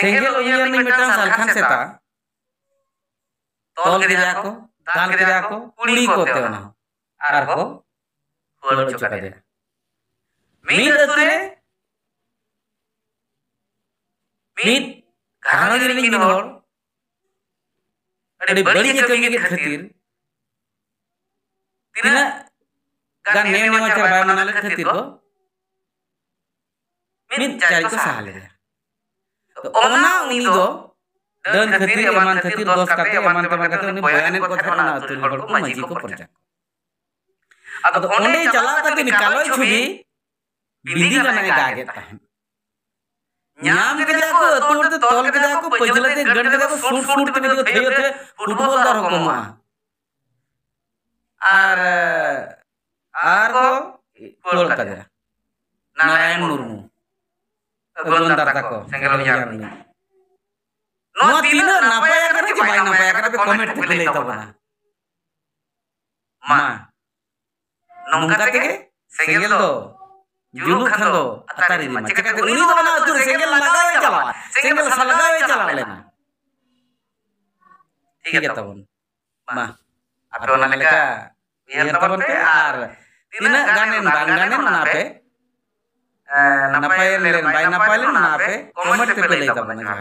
सेंगेल उयर नि मिटान सालखान सेता तोल के जाको दाल के जाको कुड़ी को तेवना आर को होड़ चुका दे मीद अतुरे मीद घारों रे मिन होड़ अरे बड़ी के कमी के खातिर तिना गान नेम नेमाचार बाय मनाले खातिर को मीद जारी को साले तो ओना उनी दो दन खातिर एमान खातिर दोस काते एमान तमा काते उनी बयान को थाना अतुल हड़ को मजी को प्रजा अद ओंडे चला काते निकालो छुबी बिंदी गाना गागे ताहन न्याम के जाको अतुल ते तोल के जाको पजले ते गण के जाको शूट शूट ते को थयो थे फुटबॉल दार को मा आर को कोलकाता नारायण मुर्मू गोलंदार ताको सेंगल यारनी नो तीन नापाया करे कि भाई नापाया करे पे कमेंट पे ले तबना मा नोंका ते सेंगल दो जुलू खंदो अतारी मा चका ते उनी दो ना तुर सेंगल लगावे चला सेंगल सलगावे चला लेना ठीक है तबन मा आपे ओना लेका ये तबन पे आर तीन गाने ना पे नापाया ले बाय नापाया ले ना पे कमेंट पे ले तबना